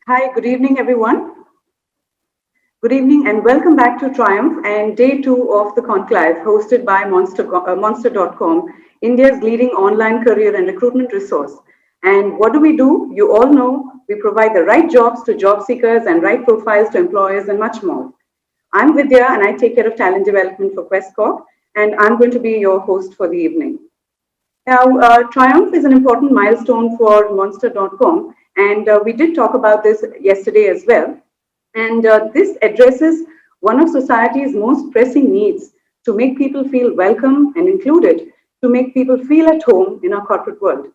Hi, good evening, everyone. Good evening and welcome back to Triumph and day two of the conclave hosted by Monster.com, India's leading online career and recruitment resource. And what do? You all know we provide the right jobs to job seekers and right profiles to employers and much more. I'm Vidya and I take care of talent development for Quest Corp, and I'm going to be your host for the evening. Now, Triumph is an important milestone for Monster.com, and we did talk about this yesterday as well. And this addresses one of society's most pressing needs to make people feel welcome and included, to make people feel at home in our corporate world.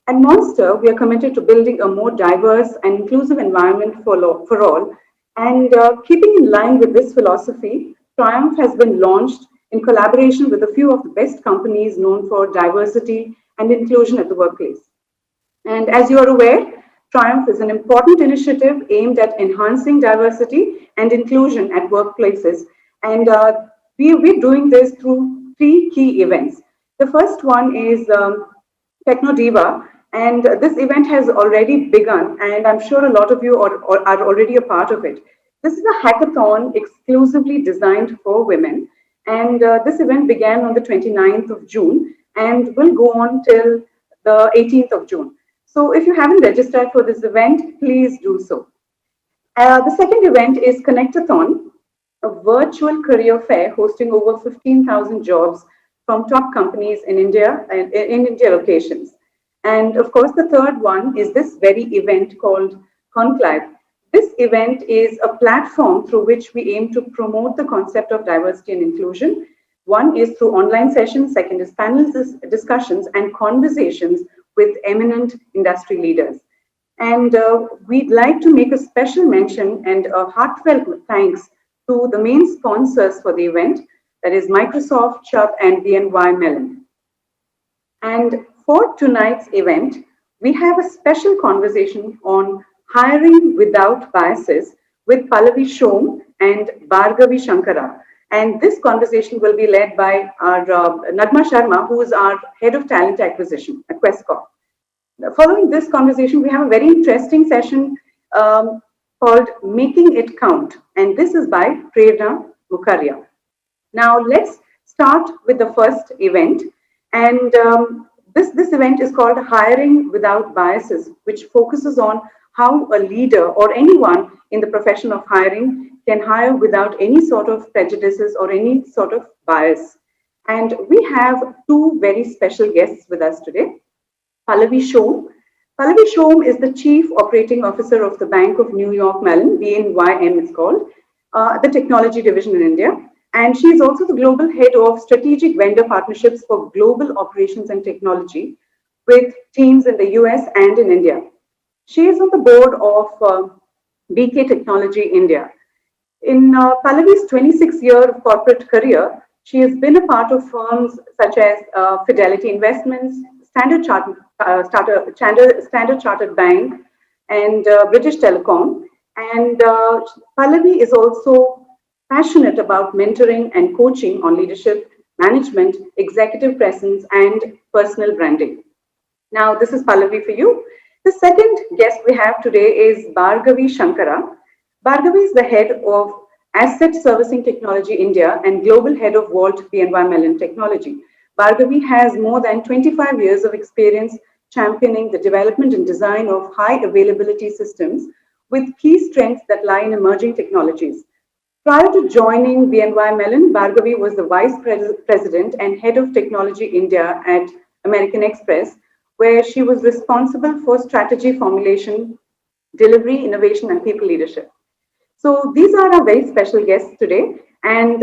At Monster, we are committed to building a more diverse and inclusive environment for all. And keeping in line with this philosophy, Triumph has been launched in collaboration with a few of the best companies known for diversity and inclusion at the workplace. And as you are aware, Triumph is an important initiative aimed at enhancing diversity and inclusion at workplaces. And we're doing this through three key events. The first one is Techno Diva, and this event has already begun, and I'm sure a lot of you are already a part of it. This is a hackathon exclusively designed for women, and this event began on the 29th of June and will go on till the 18th of June. So if you haven't registered for this event, please do so. The second event is Connectathon, a virtual career fair hosting over 15,000 jobs from top companies in India and in India locations. And of course, the third one is this very event called Conclave. This event is a platform through which we aim to promote the concept of diversity and inclusion. One is through online sessions, second is panel discussions and conversations with eminent industry leaders. And we'd like to make a special mention and a heartfelt thanks to the main sponsors for the event, that is Microsoft, Chubb, and BNY Mellon. And for tonight's event, we have a special conversation on hiring without biases with Pallavi Shom and Bhargavi Shankara. And this conversation will be led by our Nagma Sharma, who is our head of talent acquisition at Quest Corp. Following this conversation, we have a very interesting session called Making It Count. And this is by Prerna Mukherjee. Now, let's start with the first event. And this event is called Hiring Without Biases, which focuses on how a leader or anyone in the profession of hiring can hire without any sort of prejudices or any sort of bias. And we have two very special guests with us today. Pallavi Shom. Pallavi Shom is the Chief Operating Officer of the Bank of New York Mellon, BNYM it's called, the technology division in India. And she is also the Global Head of Strategic Vendor Partnerships for Global Operations and Technology with teams in the US and in India. She is on the board of BK Technology India. In Pallavi's 26-year of corporate career, she has been a part of firms such as Fidelity Investments, Standard Chartered Bank, and British Telecom. And Pallavi is also passionate about mentoring and coaching on leadership, management, executive presence, and personal branding. Now, this is Pallavi for you. The second guest we have today is Bhargavi Shankara. Bhargavi is the head of Asset Servicing Technology India and Global Head of Vault BNY Mellon Technology. Bhargavi has more than 25 years of experience championing the development and design of high availability systems with key strengths that lie in emerging technologies. Prior to joining BNY Mellon, Bhargavi was the Vice President and Head of Technology India at American Express, where she was responsible for strategy formulation, delivery, innovation, and people leadership. So these are our very special guests today. And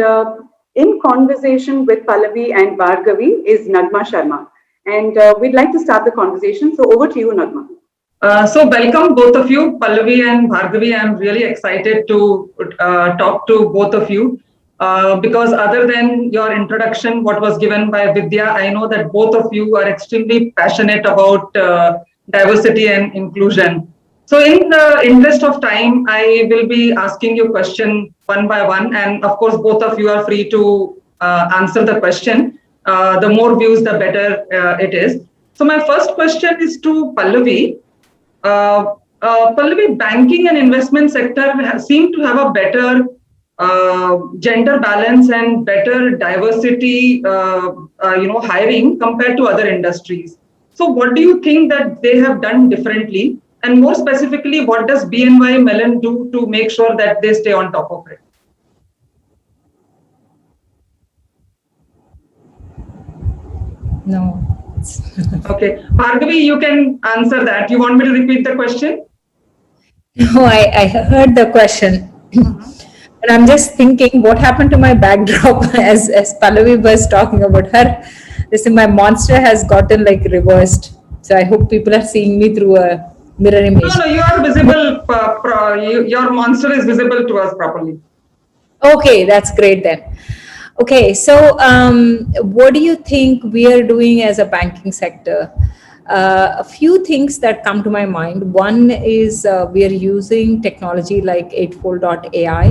in conversation with Pallavi and Bhargavi is Nagma Sharma. And we'd like to start the conversation. So over to you, Nagma. So welcome both of you, Pallavi and Bhargavi. I'm really excited to talk to both of you because other than your introduction, what was given by Vidya, I know that both of you are extremely passionate about diversity and inclusion. So in the interest of time, I will be asking you question one by one. And of course, both of you are free to answer the question. The more views, the better it is. So my first question is to Pallavi. Pallavi, banking and investment sector seem to have a better gender balance and better diversity, hiring compared to other industries. So, what do you think that they have done differently? And more specifically, what does BNY Mellon do to make sure that they stay on top of it? No. Okay, Bhargavi, you can answer that. You want me to repeat the question? No, I heard the question. And I'm just thinking what happened to my backdrop as Pallavi was talking about her. Listen, my monster has gotten like reversed. So I hope people are seeing me through a mirror image. No, you are visible. Your monster is visible to us properly. Okay, that's great then. Okay, so what do you think we are doing as a banking sector? A few things that come to my mind. One is we are using technology like Eightfold.ai,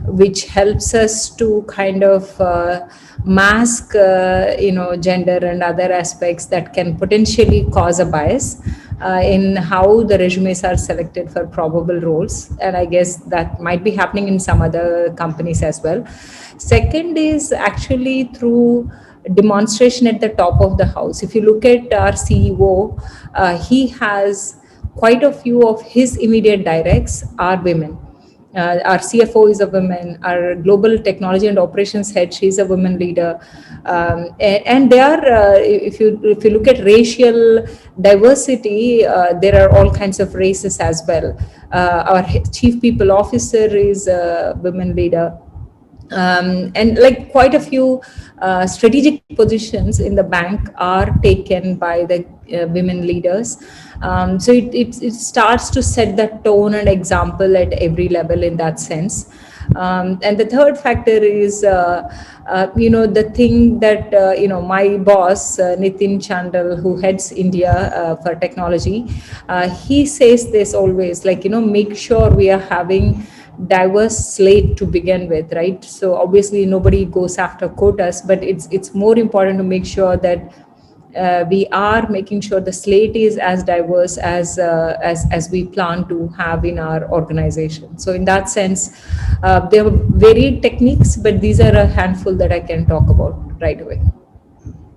which helps us to kind of mask, gender and other aspects that can potentially cause a bias in how the resumes are selected for probable roles. And I guess that might be happening in some other companies as well. Second is actually through demonstration at the top of the house. If you look at our CEO, he has quite a few of his immediate directs are women. Our CFO is a woman. Our global technology and operations head, she's a woman leader, and they are. If you look at racial diversity, there are all kinds of races as well. Our chief people officer is a woman leader. And like quite a few strategic positions in the bank are taken by the women leaders. So it starts to set that tone and example at every level in that sense. And the third factor is, the thing that, my boss, Nitin Chandal, who heads India for technology, he says this always, like, make sure we are having diverse slate to begin with, right? So obviously nobody goes after quotas, but it's more important to make sure that we are making sure the slate is as diverse as we plan to have in our organization. So in that sense, there are varied techniques, but these are a handful that I can talk about right away.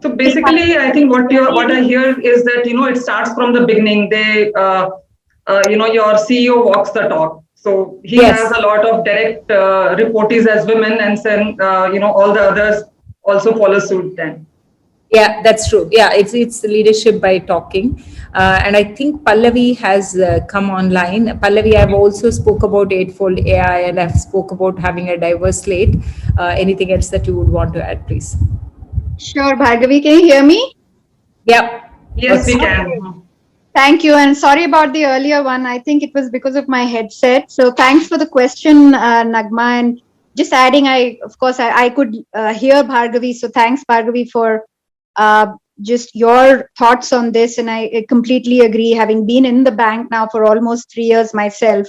So basically, I think what I hear is that it starts from the beginning. Your CEO walks the talk. So he Yes. has a lot of direct reportees as women, and then all the others also follow suit. Then. Yeah, that's true. Yeah, it's leadership by talking, and I think Pallavi has come online. Pallavi, I've also spoke about Eightfold AI, and I've spoke about having a diverse slate. Anything else that you would want to add, please? Sure, Bhargavi, can you hear me? Yeah. Yes, we can. Thank you, and sorry about the earlier one. I think it was because of my headset. So thanks for the question, Nagma. And just adding, I could hear Bhargavi. So thanks, Bhargavi, for just your thoughts on this. And I completely agree, having been in the bank now for almost 3 years myself.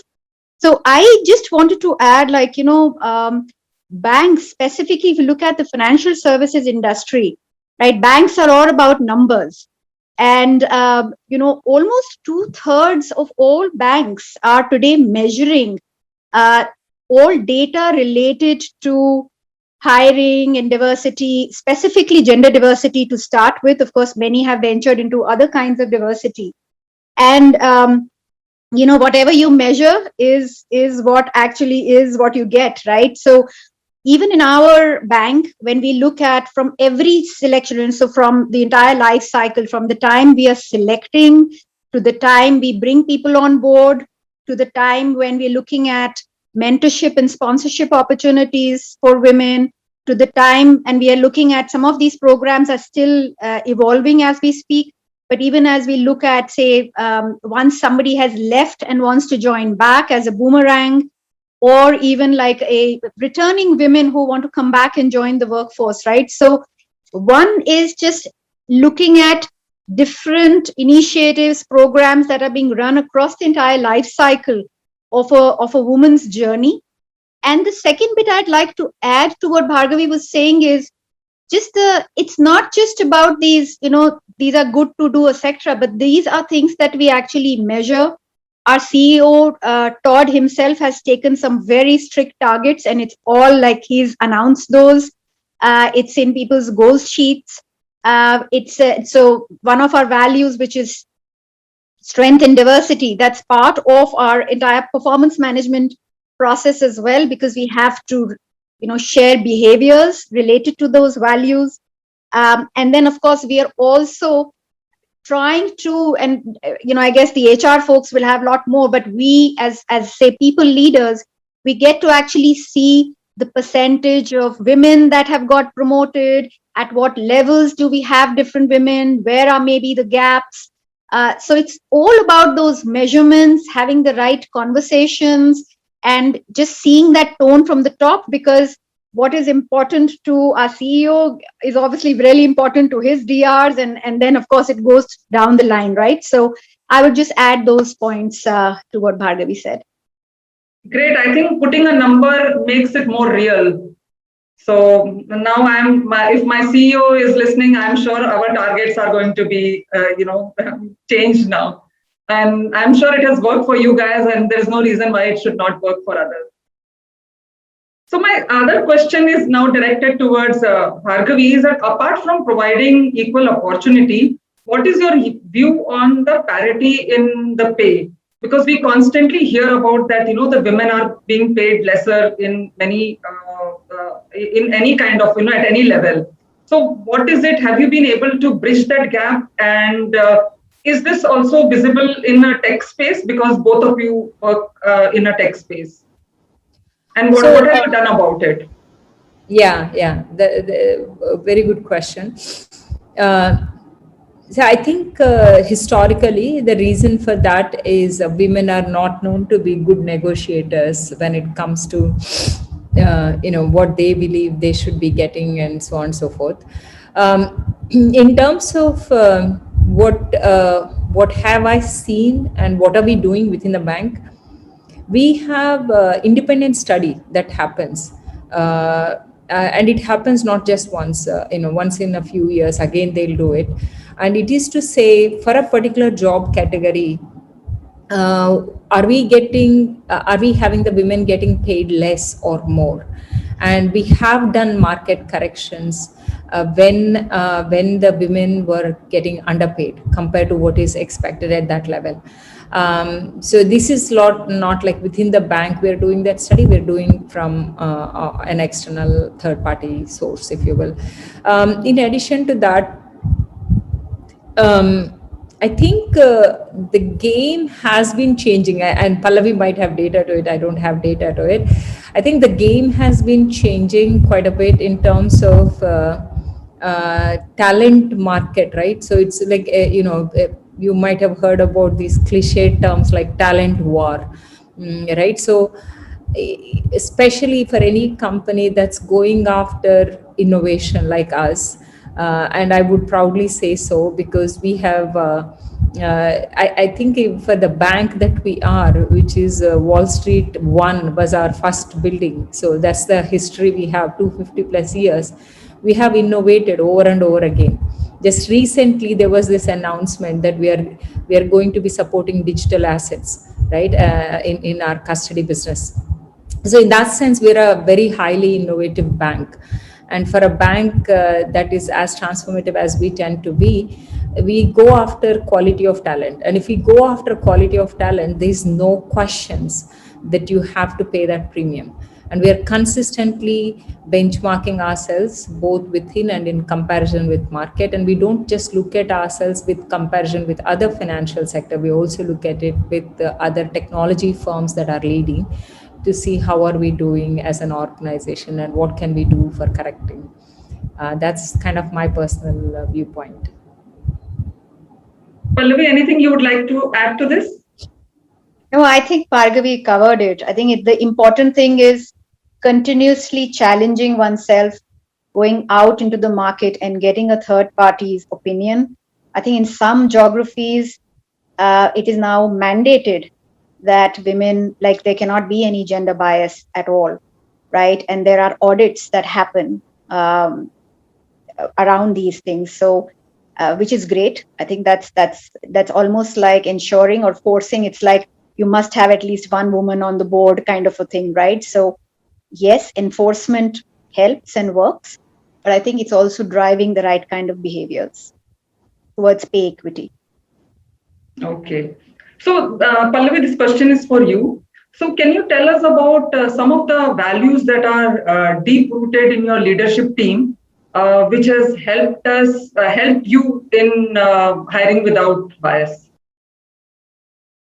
So I just wanted to add, banks specifically, if you look at the financial services industry, right? Banks are all about numbers. And, almost 2/3 of all banks are today measuring all data related to hiring and diversity, specifically gender diversity to start with. Of course, many have ventured into other kinds of diversity. And, whatever you measure is what actually is what you get, right? So even in our bank, when we look at from every selection, so from the entire life cycle, from the time we are selecting to the time we bring people on board, to the time when we're looking at mentorship and sponsorship opportunities for women, to the time, and we are looking at some of these programs are still evolving as we speak. But even as we look at, say, once somebody has left and wants to join back as a boomerang, or even like a returning women who want to come back and join the workforce, right? So one is just looking at different initiatives, programs that are being run across the entire life cycle of a woman's journey. And the second bit I'd like to add to what Bhargavi was saying is just it's not just about these, these are good to do, etc., but these are things that we actually measure. our CEO, Todd himself, has taken some very strict targets, and it's all like he's announced those. It's in people's goal sheets. So one of our values, which is strength and diversity, that's part of our entire performance management process as well, because we have to, share behaviors related to those values. And then, of course, we are also trying to, and I guess the HR folks will have a lot more, but we as say people leaders, we get to actually see the percentage of women that have got promoted, at what levels do we have different women, where are maybe the gaps. So it's all about those measurements, having the right conversations, and just seeing that tone from the top, because what is important to our CEO is obviously really important to his DRs, and then of course it goes down the line, right? So I would just add those points to what Bhargavi said. Great. I think putting a number makes it more real. So now if my CEO is listening, I'm sure our targets are going to be, changed now. And I'm sure it has worked for you guys, and there's no reason why it should not work for others. So my other question is now directed towards Bhargavi, is that apart from providing equal opportunity, what is your view on the parity in the pay? Because we constantly hear about that, the women are being paid lesser in many, in any kind of, at any level. So what is it? Have you been able to bridge that gap? And is this also visible in a tech space? Because both of you work in a tech space. And what have you done about it? Yeah, very good question. So I think historically the reason for that is women are not known to be good negotiators when it comes to what they believe they should be getting and so on and so forth. In terms of what have I seen and what are we doing within the bank? We have independent study that happens, and it happens not just once. Once in a few years, again they'll do it, and it is to say for a particular job category, are we having the women getting paid less or more? And we have done market corrections when the women were getting underpaid compared to what is expected at that level. So this is not like within the bank we're doing that study, we're doing from an external third party source, if you will. In addition to that, I think the game has been changing, and Pallavi might have data to it. I don't have data to it. I think the game has been changing quite a bit in terms of talent market, right? So it's like, you might have heard about these cliche terms like talent war, right? So especially for any company that's going after innovation like us, and I would proudly say so, because we have I think for the bank that we are, which is Wall Street 1 was our first building, so that's the history we have, 250 plus years. We have innovated over and over again. Just recently there was this announcement that we are going to be supporting digital assets, right, in our custody business. So in that sense, we're a very highly innovative bank. And for a bank that is as transformative as we tend to be, we go after quality of talent. And if we go after quality of talent, there's no questions that you have to pay that premium. And we are consistently benchmarking ourselves both within and in comparison with market. And we don't just look at ourselves with comparison with other financial sector. We also look at it with the other technology firms that are leading, to see how are we doing as an organization and what can we do for correcting. That's kind of my personal viewpoint. Pallavi, anything you would like to add to this? No, I think Bhargavi covered it. I think the important thing is continuously challenging oneself, going out into the market and getting a third party's opinion. I think in some geographies, it is now mandated that women, like, there cannot be any gender bias at all, right? And there are audits that happen around these things. So, which is great. I think that's almost like ensuring or forcing. It's like you must have at least one woman on the board kind of a thing, right? So yes, enforcement helps and works, but I think it's also driving the right kind of behaviors towards pay equity. Okay. So, Pallavi, this question is for you. So, can you tell us about some of the values that are deep rooted in your leadership team, which has helped you in hiring without bias?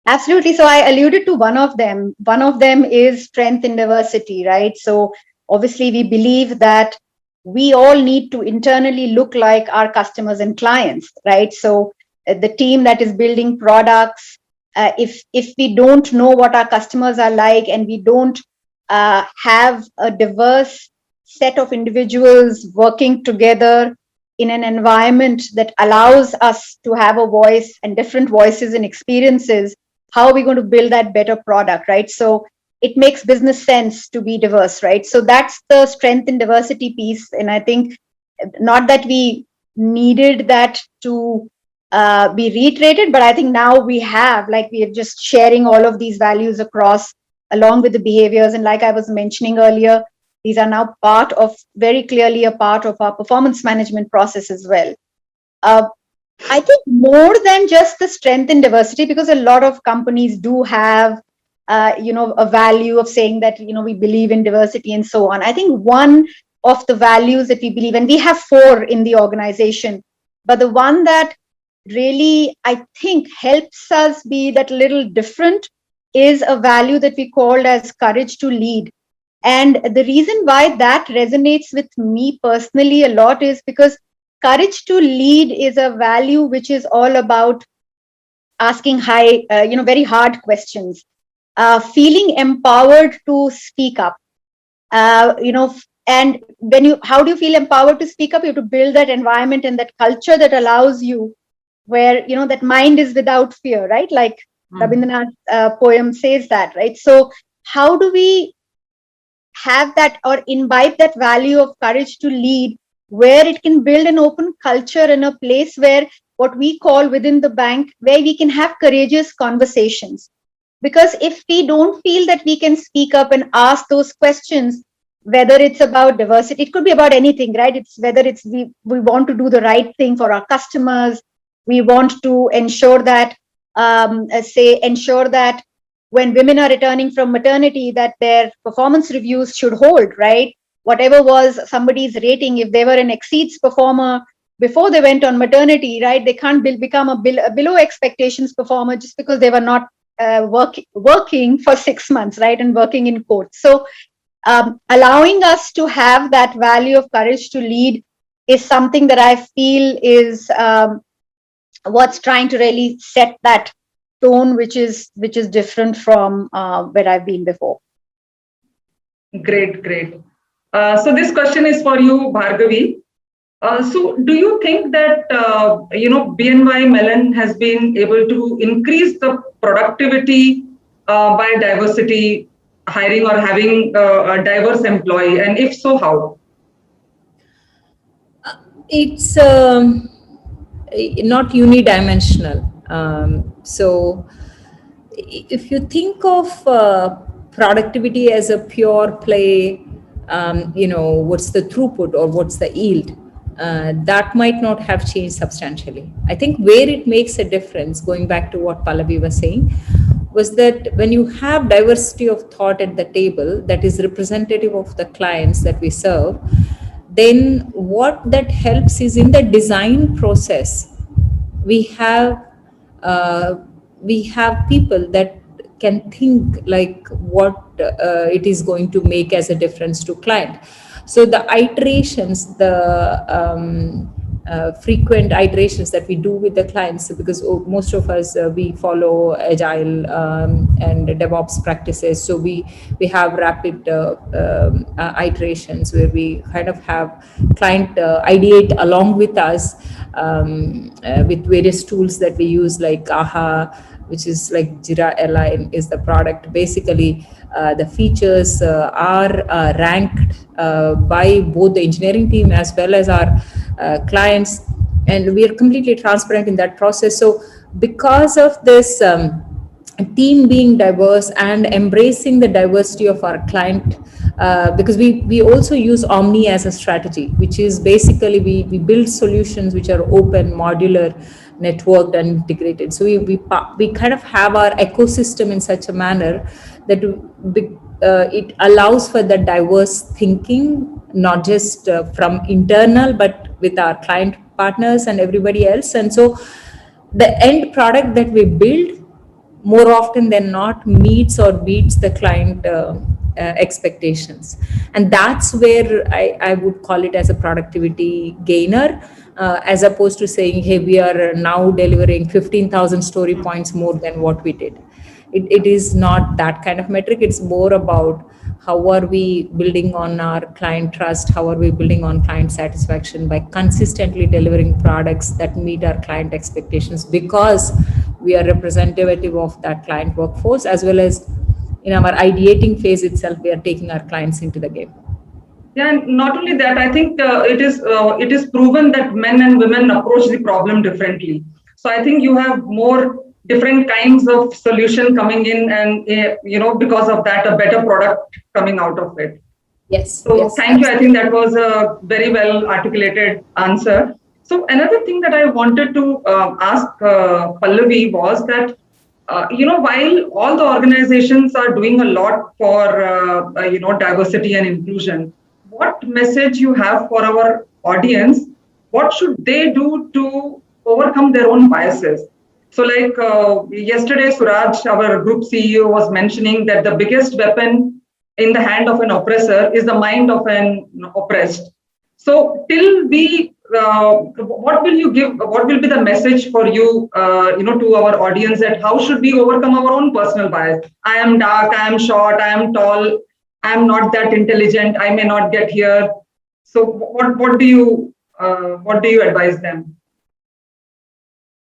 Absolutely. So I alluded to one of them. One of them is strength in diversity, right? So obviously we believe that we all need to internally look like our customers and clients, right? So the team that is building products, if we don't know what our customers are like and we don't have a diverse set of individuals working together in an environment that allows us to have a voice and different voices and experiences, how are we going to build that better product, right? So it makes business sense to be diverse, right? So that's the strength in diversity piece. And I think not that we needed that to be reiterated, but I think now we have, like we are just sharing all of these values across along with the behaviors. And like I was mentioning earlier, these are now very clearly a part of our performance management process as well. I think more than just the strength in diversity, because a lot of companies do have, a value of saying that, we believe in diversity and so on. I think one of the values that we believe, and we have 4 in the organization, but the one that really, I think, helps us be that little different is a value that we called as courage to lead. And the reason why that resonates with me personally a lot is because courage to lead is a value which is all about asking very hard questions, feeling empowered to speak up, and how do you feel empowered to speak up? You have to build that environment and that culture that allows you where, that mind is without fear, right? Like Rabindranath's poem says that, right? So how do we have that or imbibe that value of courage to lead, where it can build an open culture in a place where what we call within the bank, where we can have courageous conversations. Because if we don't feel that we can speak up and ask those questions, whether it's about diversity, it could be about anything, right? It's whether it's we want to do the right thing for our customers, we want to ensure that, ensure that when women are returning from maternity, that their performance reviews should hold, right? Whatever was somebody's rating, if they were an exceeds performer before they went on maternity, right? They can't become a below expectations performer just because they were not working for 6 months, right? And working in court. So allowing us to have that value of courage to lead is something that I feel is what's trying to really set that tone, which is different from where I've been before. Great. So this question is for you, Bhargavi. So do you think that, BNY Mellon has been able to increase the productivity by diversity hiring or having a diverse employee? And if so, how? It's not unidimensional. So if you think of productivity as a pure play, what's the throughput or what's the yield, that might not have changed substantially. I think where it makes a difference, going back to what Pallavi was saying, was that when you have diversity of thought at the table that is representative of the clients that we serve, then what that helps is in the design process, we have people that can think like what it is going to make as a difference to client. So the iterations, the frequent iterations that we do with the clients, because most of us we follow agile and DevOps practices, so we have rapid iterations where we kind of have client ideate along with us with various tools that we use, like AHA, which is like Jira Align is the product. Basically, the features are ranked by both the engineering team as well as our clients, and we are completely transparent in that process. So because of this team being diverse and embracing the diversity of our client, because we also use Omni as a strategy, which is basically we build solutions which are open, modular, networked and integrated. So we kind of have our ecosystem in such a manner that it allows for the diverse thinking, not just from internal, but with our client partners and everybody else. And so the end product that we build more often than not meets or beats the client expectations, and that's where I would call it as a productivity gainer, as opposed to saying, hey, we are now delivering 15,000 story points more than what we did. It is not that kind of metric. It's more about how are we building on our client trust, how are we building on client satisfaction by consistently delivering products that meet our client expectations, because we are representative of that client workforce, as well as in our ideating phase itself, we are taking our clients into the game. Yeah, and not only that, I think it is proven that men and women approach the problem differently. So I think you have more different kinds of solution coming in, and because of that, a better product coming out of it. Yes. So yes, thank you. I think that was a very well articulated answer. So another thing that I wanted to ask Pallavi was that, while all the organizations are doing a lot for, diversity and inclusion, what message you have for our audience? What should they do to overcome their own biases? So like yesterday, Suraj, our group CEO, was mentioning that the biggest weapon in the hand of an oppressor is the mind of an oppressed. So till what will you give? What will be the message for you, to our audience, that how should we overcome our own personal bias? I am dark, I am short, I am tall, I am not that intelligent, I may not get here. So what do you advise them?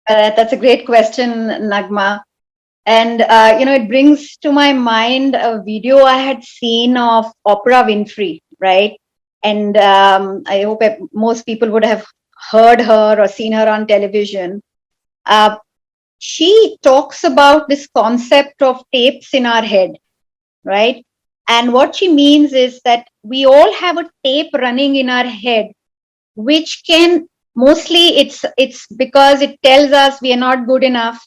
That's a great question, Nagma. And, it brings to my mind a video I had seen of Oprah Winfrey, right? And I hope most people would have heard her or seen her on television. She talks about this concept of tapes in our head, right? And what she means is that we all have a tape running in our head, which can mostly it's because it tells us we are not good enough.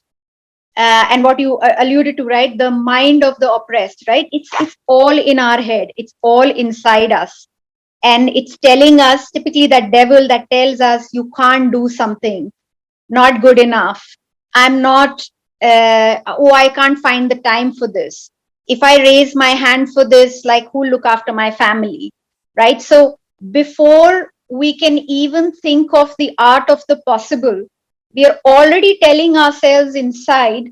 And what you alluded to, right? The mind of the oppressed, right? It's all in our head. It's all inside us. And it's telling us, typically that devil that tells us you can't do something, not good enough. I'm not, I can't find the time for this. If I raise my hand for this, like who'll look after my family, right? So before we can even think of the art of the possible, we are already telling ourselves inside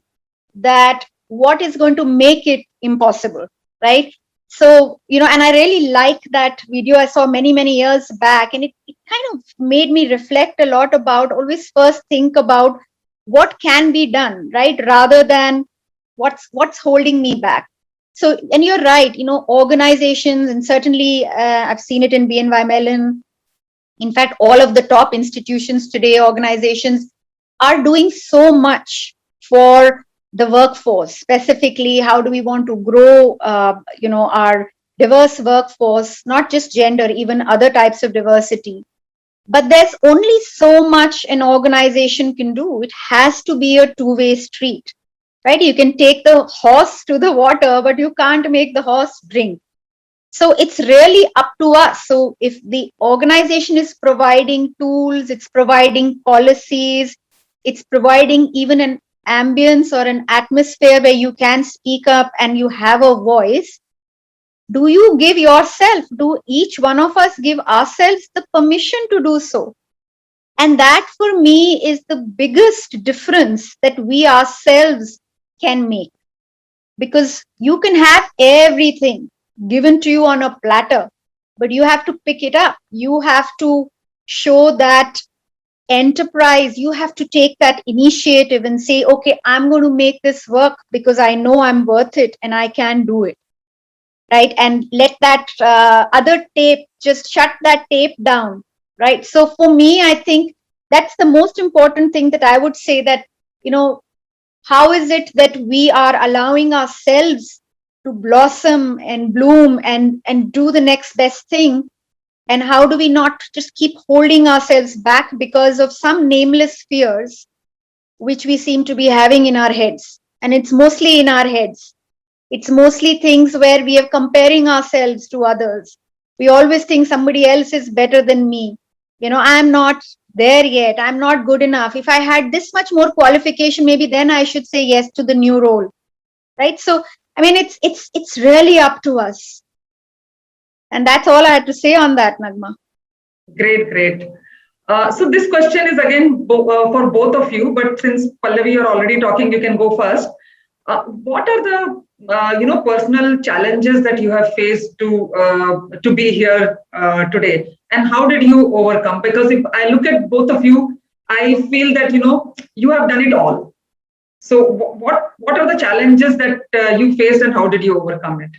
that what is going to make it impossible, right? So, and I really like that video I saw many years back, and it kind of made me reflect a lot about always first think about what can be done, right? Rather than what's holding me back. So, and you're right, organizations, and certainly I've seen it in BNY Mellon. In fact, all of the top institutions today, organizations, are doing so much for the workforce. Specifically, how do we want to grow, our diverse workforce, not just gender, even other types of diversity. But there's only so much an organization can do. It has to be a two-way street, right? You can take the horse to the water, but you can't make the horse drink. So it's really up to us. So if the organization is providing tools, it's providing policies, it's providing even an ambience or an atmosphere where you can speak up and you have a voice, do you give yourself, do each one of us give ourselves the permission to do so? And that for me is the biggest difference that we ourselves can make. Because you can have everything given to you on a platter, but you have to pick it up. You have to show that enterprise. You have to take that initiative and say, okay, I'm going to make this work because I know I'm worth it and I can do it, right? And let that other tape, just shut that tape down, right? So for me, I think that's the most important thing that I would say, that, How is it that we are allowing ourselves to blossom and bloom and do the next best thing? And how do we not just keep holding ourselves back because of some nameless fears which we seem to be having in our heads? And it's mostly in our heads. It's mostly things where we are comparing ourselves to others. We always think somebody else is better than me. I'm not there yet. I'm not good enough. If I had this much more qualification, maybe then I should say yes to the new role. Right? So, I mean, it's really up to us. And that's all I had to say on that, Nagma. Great, great. So this question is again for both of you, but since Pallavi, you're already talking, you can go first. What are the personal challenges that you have faced to be here today, and how did you overcome? Because if I look at both of you, I feel that you have done it all. So what are the challenges that you faced, and how did you overcome it?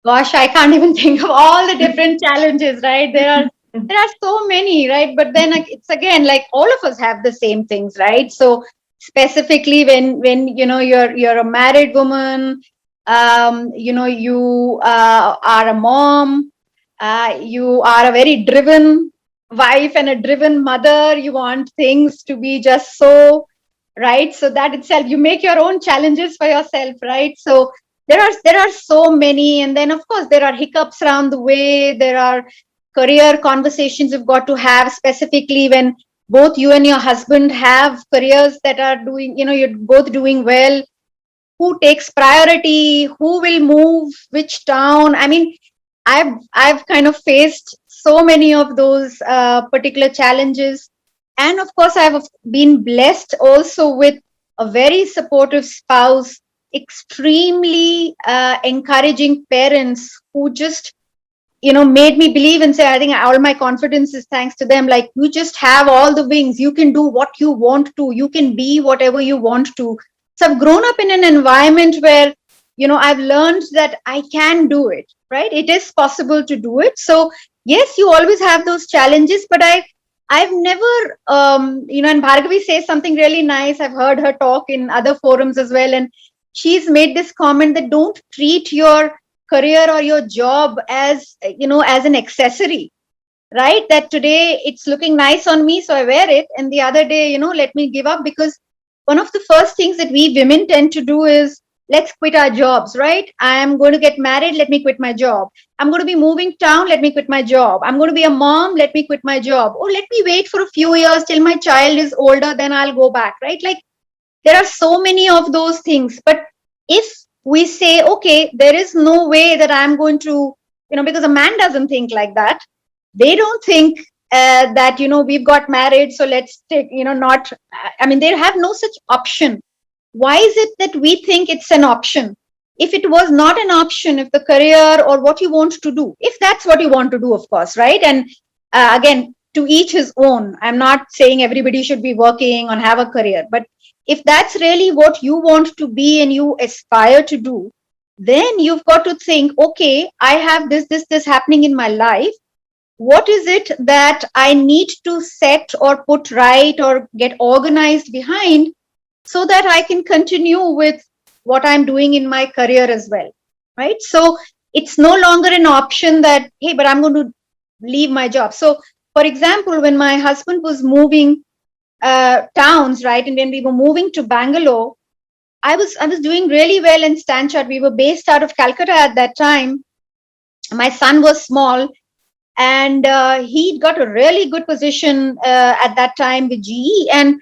Gosh, I can't even think of all the different challenges, right? There are so many, right? But then it's again like all of us have the same things, right? So specifically when you're a married woman, you are a mom, you are a very driven wife and a driven mother. You want things to be just so right. So that itself, you make your own challenges for yourself, right? So there are so many, and then of course there are hiccups around the way. There are career conversations you've got to have, specifically when both you and your husband have careers that are doing, you're both doing well. Who takes priority? Who will move which town? I mean, I've kind of faced so many of those particular challenges, and of course I've been blessed also with a very supportive spouse, extremely encouraging parents who just made me believe and say, I think all my confidence is thanks to them. Like, you just have all the wings, you can do what you want to, you can be whatever you want to. So I've grown up in an environment where I've learned that I can do it, right? It is possible to do it. So yes, you always have those challenges, but I've never and Bhargavi says something really nice. I've heard her talk in other forums as well, and she's made this comment that don't treat your career or your job as as an accessory, right? That today it's looking nice on me, so I wear it, and the other day let me give up. Because one of the first things that we women tend to do is, let's quit our jobs, right? I am going to get married, let me quit my job. I'm going to be moving town, let me quit my job. I'm going to be a mom, let me quit my job. Or let me wait for a few years till my child is older, then I'll go back, right? Like, there are so many of those things. But if we say, okay, there is no way that I'm going to, because a man doesn't think like that. They don't think that, we've got married, so let's take, not, I mean, they have no such option. Why is it that we think it's an option? If it was not an option, if the career or what you want to do, if that's what you want to do, of course, right? And again, to each his own. I'm not saying everybody should be working or have a career, but if that's really what you want to be and you aspire to do, then you've got to think, okay, I have this happening in my life. What is it that I need to set or put right or get organized behind so that I can continue with what I'm doing in my career as well, right? So it's no longer an option that, hey, but I'm going to leave my job. So, for example, when my husband was moving towns, right, and when we were moving to Bangalore, I was doing really well in Stanchart. We were based out of Calcutta at that time. My son was small, and he got a really good position at that time with GE. And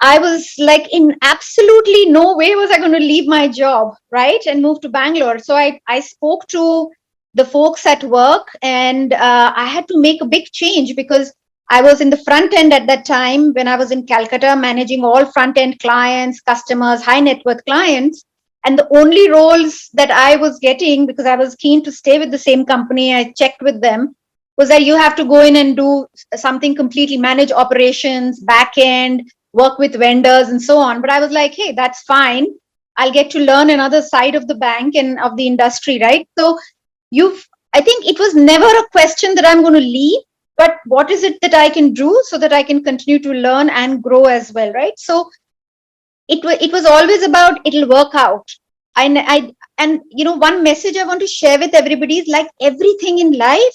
I was like, in absolutely no way was I going to leave my job, right, and move to Bangalore. So I spoke to the folks at work, and I had to make a big change because I was in the front end at that time when I was in Calcutta, managing all front end clients, customers, high net worth clients. And the only roles that I was getting, because I was keen to stay with the same company, I checked with them, was that you have to go in and do something completely, manage operations, back end, work with vendors and so on. But I was like, hey, that's fine. I'll get to learn another side of the bank and of the industry, right? So I think it was never a question that I'm going to leave. but what is it that I can do so that I can continue to learn and grow as well, right? So it was always about it'll work out. And one message I want to share with everybody is, like everything in life,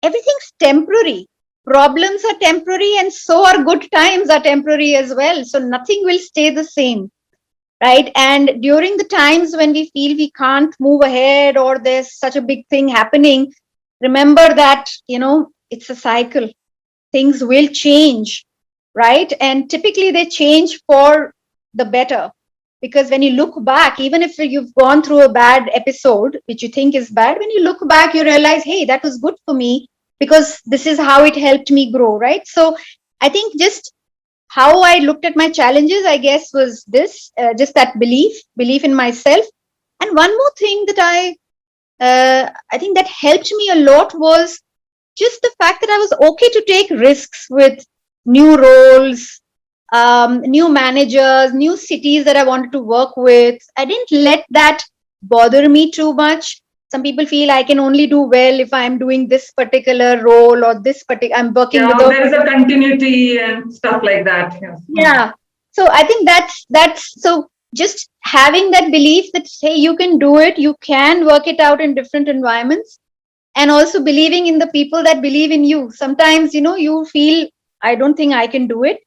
everything's temporary. Problems are temporary, and so are good times are temporary as well. So nothing will stay the same, right? And during the times when we feel we can't move ahead or there's such a big thing happening, remember that, it's a cycle. Things will change, right? And typically they change for the better. Because when you look back, even if you've gone through a bad episode, which you think is bad, when you look back, you realize, hey, that was good for me because this is how it helped me grow, right? So I think just how I looked at my challenges, I guess, was this, just that belief in myself. And one more thing that I think that helped me a lot was just the fact that I was okay to take risks with new roles, new managers, new cities that I wanted to work with. I didn't let that bother me too much. Some people feel I can only do well if I'm doing this particular role or this particular, I'm working with there is a continuity and stuff like that. Yes. Yeah. So I think that's so just having that belief that, hey, you can do it, you can work it out in different environments, and also believing in the people that believe in you. Sometimes, you feel, I don't think I can do it,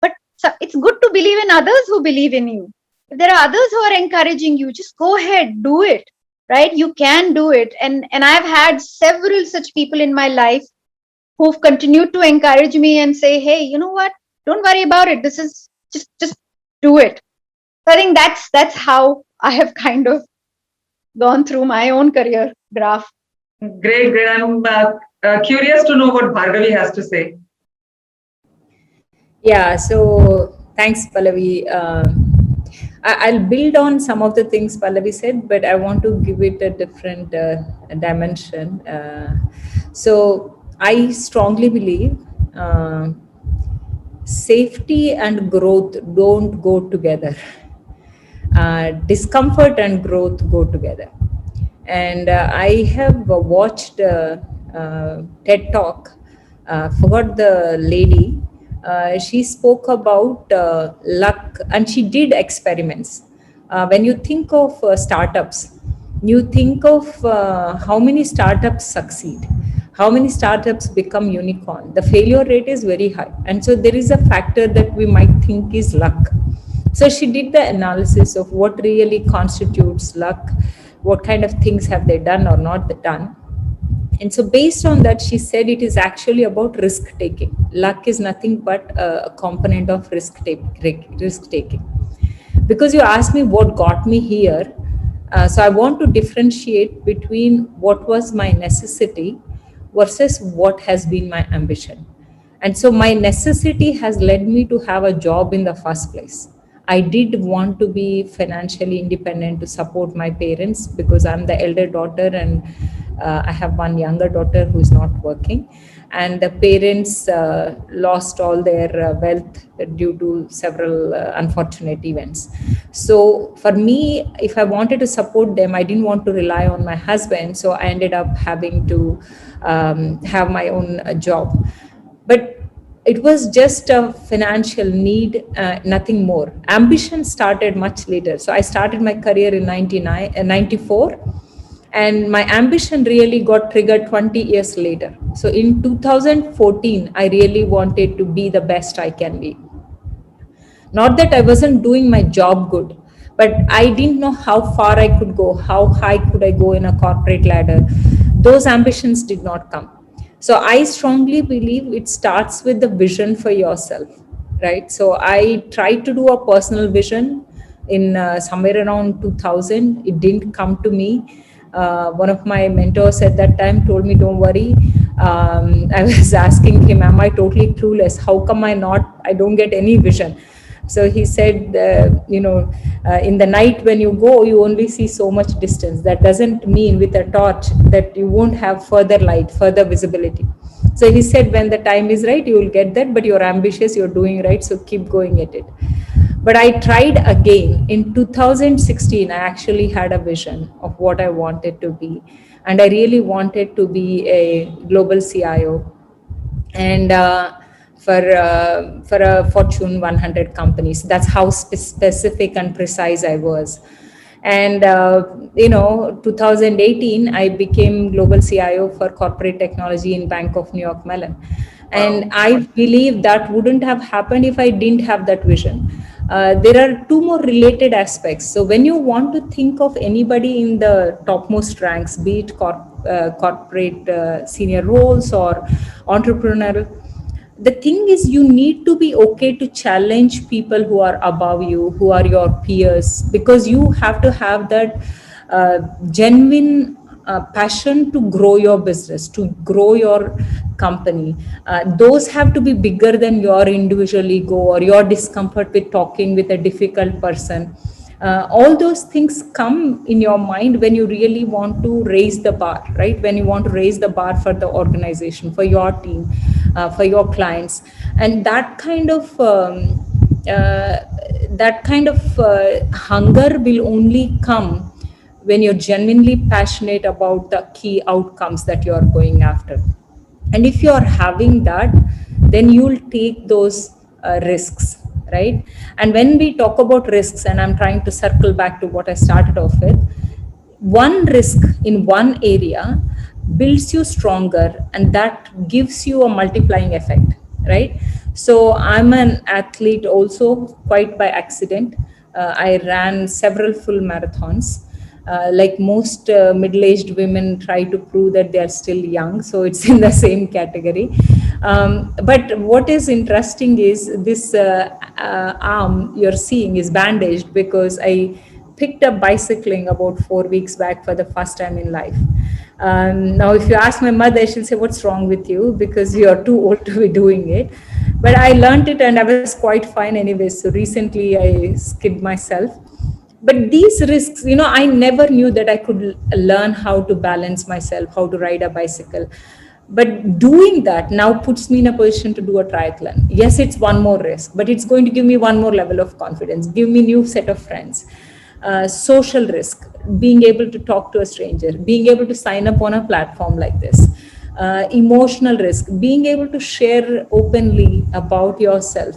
but it's good to believe in others who believe in you. If there are others who are encouraging you, just go ahead, do it, right? You can do it. And I've had several such people in my life who've continued to encourage me and say, hey, you know what? Don't worry about it. This is just do it. So I think that's how I have kind of gone through my own career graph. Great. I'm curious to know what Bhargavi has to say. Yeah, so thanks, Pallavi. I'll build on some of the things Pallavi said, but I want to give it a different dimension. So I strongly believe safety and growth don't go together. Discomfort and growth go together. And I have watched TED Talk, forgot the lady. She spoke about luck, and she did experiments. When you think of startups, you think of how many startups succeed, how many startups become unicorn. The failure rate is very high, and so there is a factor that we might think is luck. So she did the analysis of what really constitutes luck, what kind of things have they done or not done. And so based on that, she said it is actually about risk taking. Luck is nothing but a component of risk taking. Because you asked me what got me here, so I want to differentiate between what was my necessity versus what has been my ambition. And so my necessity has led me to have a job in the first place. I did want to be financially independent to support my parents because I'm the elder daughter, and I have one younger daughter who's not working. And the parents lost all their wealth due to several unfortunate events. So for me, if I wanted to support them, I didn't want to rely on my husband. So I ended up having to have my own job. But it was just a financial need, nothing more. Ambition started much later. So I started my career in 94, and my ambition really got triggered 20 years later. So in 2014, I really wanted to be the best I can be. Not that I wasn't doing my job good, but I didn't know how far I could go, how high could I go in a corporate ladder. Those ambitions did not come. So I strongly believe it starts with the vision for yourself, right? So I tried to do a personal vision in somewhere around 2000. It didn't come to me. One of my mentors at that time told me, don't worry. I was asking him, am I totally clueless? How come I don't get any vision? So he said, in the night when you go, you only see so much distance. That doesn't mean with a torch that you won't have further light, further visibility. So he said, when the time is right, you will get that, but you're ambitious, you're doing right, so keep going at it. But I tried again. In 2016, I actually had a vision of what I wanted to be. And I really wanted to be a global CIO. and for a Fortune 100 companies. That's how specific and precise I was. And 2018, I became global CIO for corporate technology in Bank of New York Mellon. And I believe that wouldn't have happened if I didn't have that vision. There are two more related aspects. So when you want to think of anybody in the topmost ranks, be it corporate senior roles or entrepreneurial, the thing is you need to be okay to challenge people who are above you, who are your peers, because you have to have that genuine passion to grow your business, to grow your company. Those have to be bigger than your individual ego or your discomfort with talking with a difficult person. All those things come in your mind when you really want to raise the bar, right? When you want to raise the bar for the organization, for your team, for your clients. And that kind of hunger will only come when you're genuinely passionate about the key outcomes that you're going after. And if you're having that, then you'll take those risks, right? And when we talk about risks, and I'm trying to circle back to what I started off with, one risk in one area builds you stronger, and that gives you a multiplying effect, right? So I'm an athlete also, quite by accident. I ran several full marathons. Like most middle-aged women try to prove that they are still young, so it's in the same category. But what is interesting is this arm you're seeing is bandaged because I picked up bicycling about 4 weeks back for the first time in life. Now, if you ask my mother, she'll say, "What's wrong with you? Because you're too old to be doing it." But I learned it and I was quite fine anyway. So recently I skidded myself. But these risks, I never knew that I could learn how to balance myself, how to ride a bicycle. But doing that now puts me in a position to do a triathlon. Yes, it's one more risk, but it's going to give me one more level of confidence, give me new set of friends. Social risk, being able to talk to a stranger, being able to sign up on a platform like this. Emotional risk, being able to share openly about yourself.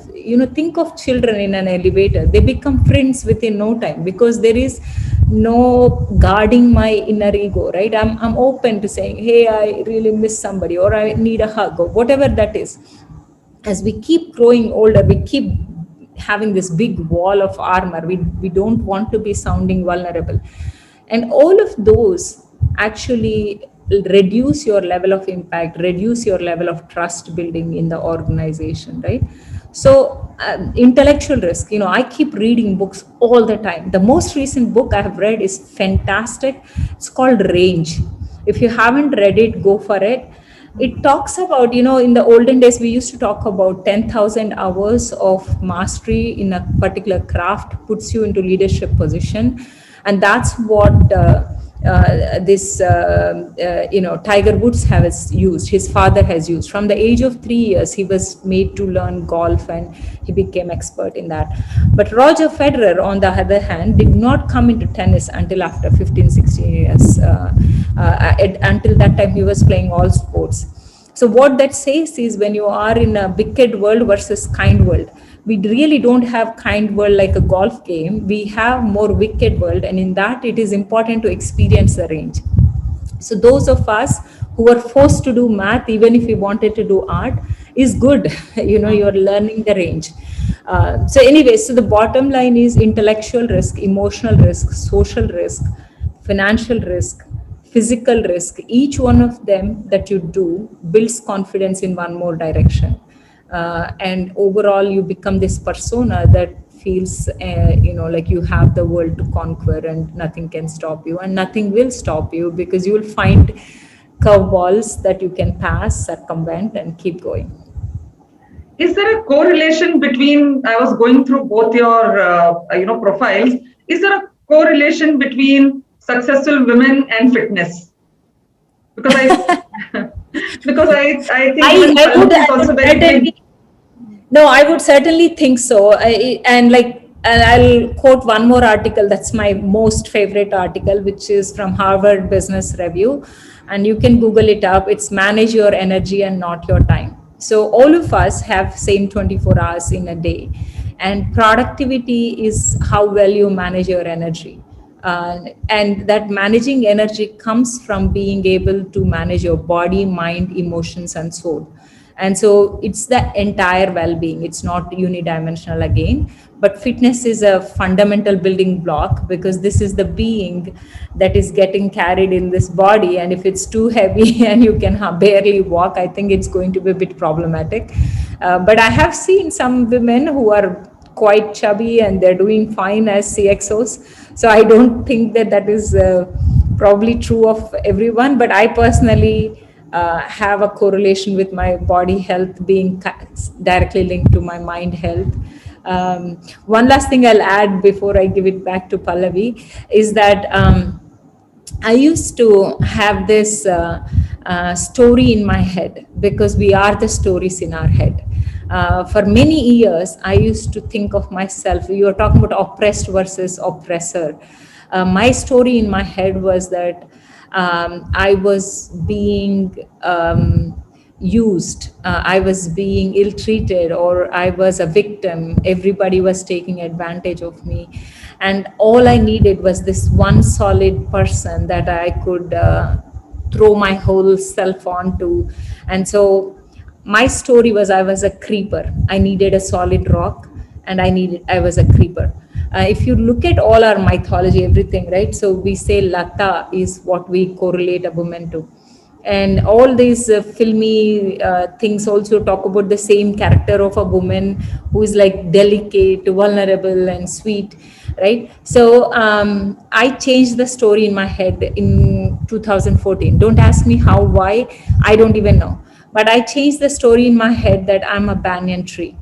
Think of children in an elevator. They become friends within no time because there is no guarding my inner ego, right? I'm open to saying, hey, I really miss somebody, or I need a hug, or whatever that is. As we keep growing older, we keep having this big wall of armor. We don't want to be sounding vulnerable. And all of those actually reduce your level of impact, reduce your level of trust building in the organization, right? So intellectual risk, I keep reading books all the time. The most recent book I have read is fantastic. It's called Range. If you haven't read it, go for it. It talks about, in the olden days, we used to talk about 10,000 hours of mastery in a particular craft puts you into leadership position. And that's what Tiger Woods has used, his father has used. From the age of 3 years, he was made to learn golf and he became expert in that. But Roger Federer, on the other hand, did not come into tennis until after 15, 16 years. Until that time, he was playing all sports. So what that says is when you are in a wicked world versus kind world, we really don't have kind world like a golf game. We have more wicked world, and in that it is important to experience the range. So those of us who are forced to do math, even if we wanted to do art, is good. You're learning the range. So anyway, so the bottom line is intellectual risk, emotional risk, social risk, financial risk, physical risk. Each one of them that you do builds confidence in one more direction. And overall, you become this persona that feels, like you have the world to conquer and nothing can stop you, and nothing will stop you because you will find curveballs that you can pass, circumvent, and keep going. Is there a correlation between, I was going through both your, profiles, is there a correlation between successful women and fitness? Because I think I would also very no, I would certainly think so. And I'll quote one more article. That's my most favorite article, which is from Harvard Business Review. And you can Google it up. It's manage your energy and not your time. So all of us have same 24 hours in a day, and productivity is how well you manage your energy. And that managing energy comes from being able to manage your body, mind, emotions, and soul. And so it's the entire well-being. It's not unidimensional again, but fitness is a fundamental building block, because this is the being that is getting carried in this body, and if it's too heavy and you can barely walk, I think it's going to be a bit problematic. But I have seen some women who are quite chubby and they're doing fine as CXOs. So I don't think that that is probably true of everyone, but I personally have a correlation with my body health being directly linked to my mind health. One last thing I'll add before I give it back to Pallavi is that I used to have this story in my head, because we are the stories in our head. For many years, I used to think of myself, you were talking about oppressed versus oppressor. My story in my head was that I was being used, I was being ill-treated, or I was a victim. Everybody was taking advantage of me. And all I needed was this one solid person that I could throw my whole self onto. And so my story was, I was a creeper. I needed a solid rock, and I was a creeper. If you look at all our mythology, everything, right? So we say Lata is what we correlate a woman to. And all these filmy things also talk about the same character of a woman who is like delicate, vulnerable, and sweet, right? So I changed the story in my head in 2014. Don't ask me how, why, I don't even know. But I changed the story in my head that I'm a banyan tree.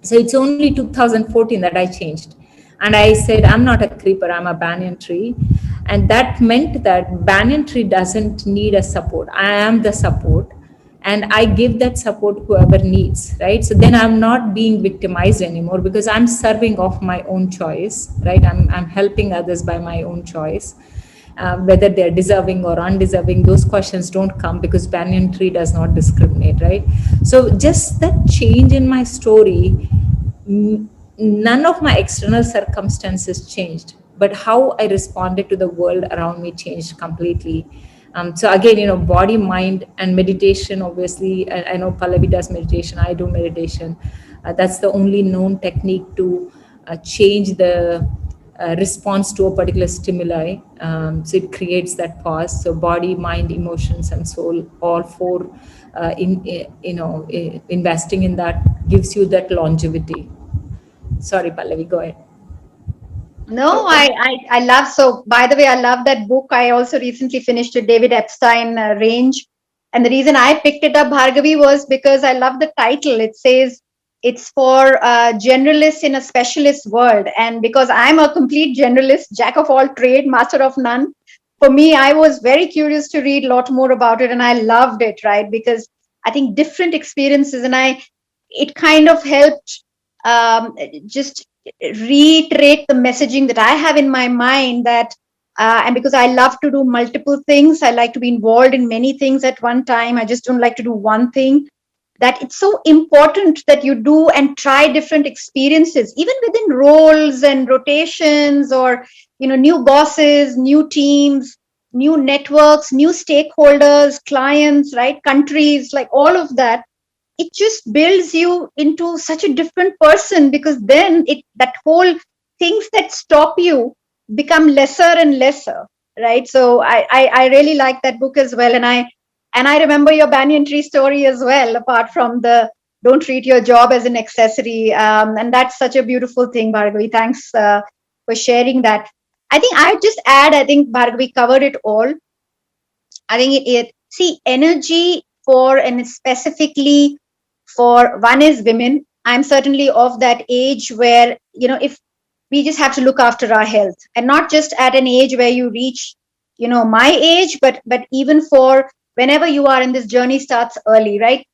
So it's only 2014 that I changed. And I said, I'm not a creeper, I'm a banyan tree. And that meant that banyan tree doesn't need a support. I am the support. And I give that support whoever needs, right? So then I'm not being victimized anymore, because I'm serving of my own choice, right? I'm helping others by my own choice. Whether they're deserving or undeserving, those questions don't come, because banyan tree does not discriminate, right? So just that change in my story, none of my external circumstances changed, but how I responded to the world around me changed completely. So again, body, mind, and meditation. Obviously, I know Pallavi does meditation. I do meditation. That's the only known technique to change the response to a particular stimuli. So it creates that pause. So body, mind, emotions, and soul, all four, investing in that gives you that longevity. Sorry, Pallavi, go ahead. No, I love, so by the way, I love that book. I also recently finished a David Epstein Range. And the reason I picked it up, Bhargavi, was because I love the title. It says it's for generalists in a specialist world. And because I'm a complete generalist, jack of all trade, master of none, for me, I was very curious to read a lot more about it. And I loved it, right? Because I think different experiences, and it kind of helped just reiterate the messaging that I have in my mind, that and because I love to do multiple things, I like to be involved in many things at one time. I just don't like to do one thing. That it's so important that you do and try different experiences, even within roles and rotations, or new bosses, new teams, new networks, new stakeholders, clients, right? Countries, like all of that. It just builds you into such a different person, because then that whole things that stop you become lesser and lesser, right? So I really like that book as well. And I remember your banyan tree story as well, apart from the don't treat your job as an accessory. And that's such a beautiful thing, Bhargavi. Thanks for sharing that. I think I just add, I think Bhargavi covered it all. I think energy for, and specifically for, one is women. I'm certainly of that age where, if we just have to look after our health, and not just at an age where you reach, my age, but even for whenever you are in this journey starts early, right?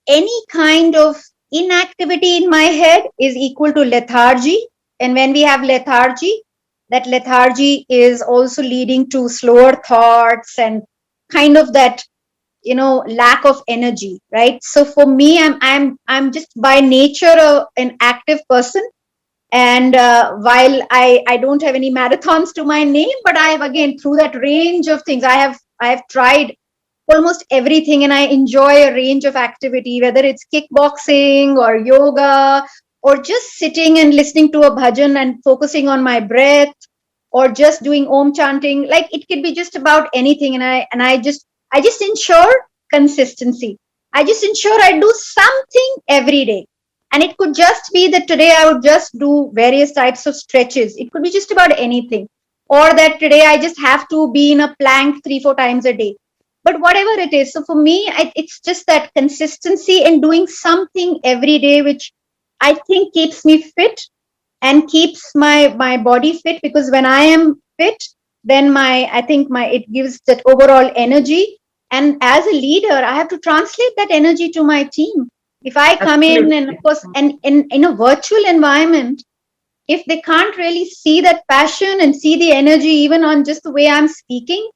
Any kind of inactivity in my head is equal to lethargy. And when we have lethargy, that lethargy is also leading to slower thoughts and kind of that lack of energy, right? So for me, I'm just by nature an active person. And while I don't have any marathons to my name, but I have, again, through that range of things, I have tried almost everything, and I enjoy a range of activity, whether it's kickboxing or yoga, or just sitting and listening to a bhajan and focusing on my breath, or just doing om chanting. Like, it could be just about anything. And I just ensure consistency. I just ensure I do something every day. And it could just be that today I would just do various types of stretches. It could be just about anything. Or that today I just have to be in a plank 3-4 times a day. But whatever it is. So for me, it's just that consistency in doing something every day, which I think keeps me fit and keeps my body fit. Because when I am fit, then it gives that overall energy. And as a leader, I have to translate that energy to my team. If I come in, and of course, and in a virtual environment, if they can't really see that passion and see the energy even on just the way I'm speaking,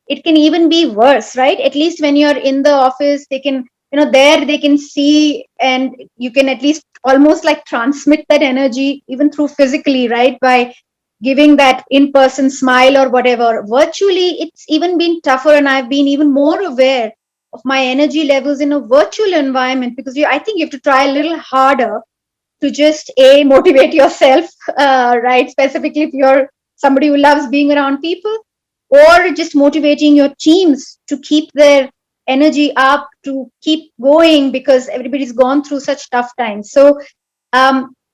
it can even be worse, right? At least when you're in the office, they can, there they can see, and you can at least almost like transmit that energy even through physically, right? By giving that in-person smile or whatever. Virtually, it's even been tougher, and I've been even more aware of my energy levels in a virtual environment, because I think you have to try a little harder to just motivate yourself, right? Specifically if you're somebody who loves being around people, or just motivating your teams to keep their energy up, to keep going, because everybody's gone through such tough times. So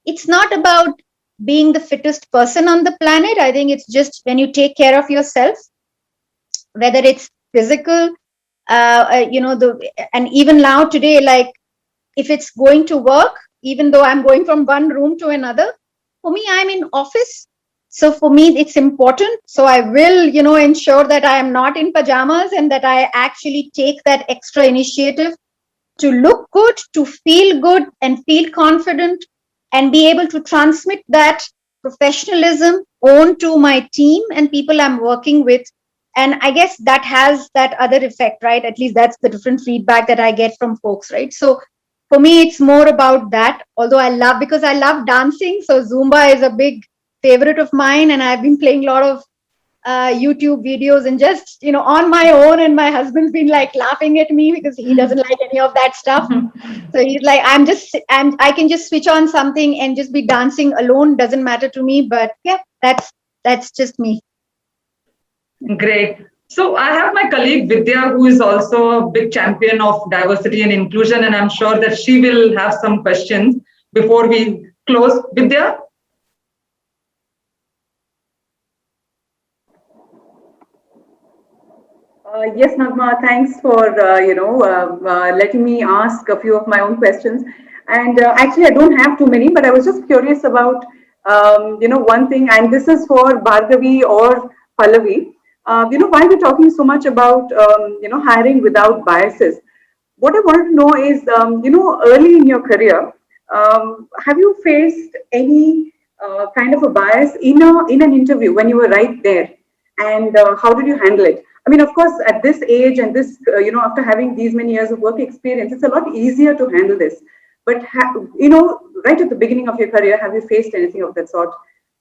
it's not about being the fittest person on the planet. I think it's just when you take care of yourself, whether it's physical, and even now today, like, if it's going to work, even though I'm going from one room to another, for me, I'm in office. So for me, it's important. So I will, ensure that I am not in pajamas, and that I actually take that extra initiative to look good, to feel good and feel confident, and be able to transmit that professionalism onto my team and people I'm working with. And I guess that has that other effect, right? At least that's the different feedback that I get from folks, right? So for me, it's more about that. Although because I love dancing. So Zumba is a big favorite of mine. And I've been playing a lot of YouTube videos, and just, on my own. And my husband's been like laughing at me because he doesn't like any of that stuff. So he's like, I can just switch on something and just be dancing alone. Doesn't matter to me. But yeah, that's just me. Great. So I have my colleague Vidya, who is also a big champion of diversity and inclusion, and I'm sure that she will have some questions before we close. Vidya? Yes, Nagma, thanks for, letting me ask a few of my own questions. And actually, I don't have too many, but I was just curious about, one thing, and this is for Bhargavi or Pallavi. Why we're talking so much about, hiring without biases. What I wanted to know is, early in your career, have you faced any kind of a bias in an interview when you were right there? And how did you handle it? I mean, of course, at this age and this, after having these many years of work experience, it's a lot easier to handle this. But, right at the beginning of your career, have you faced anything of that sort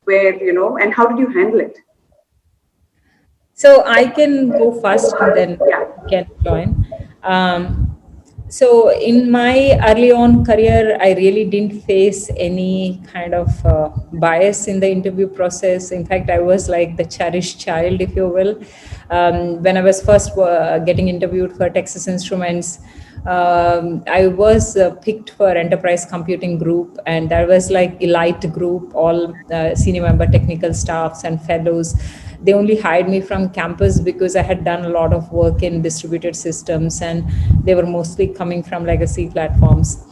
where, and how did you handle it? So I can go first, and then you can join. So in my early on career, I really didn't face any kind of bias in the interview process. In fact, I was like the cherished child, if you will. When I was first getting interviewed for Texas Instruments, I was picked for enterprise computing group, and that was like elite group, all senior member technical staffs and fellows. They only hired me from campus because I had done a lot of work in distributed systems, and they were mostly coming from legacy platforms.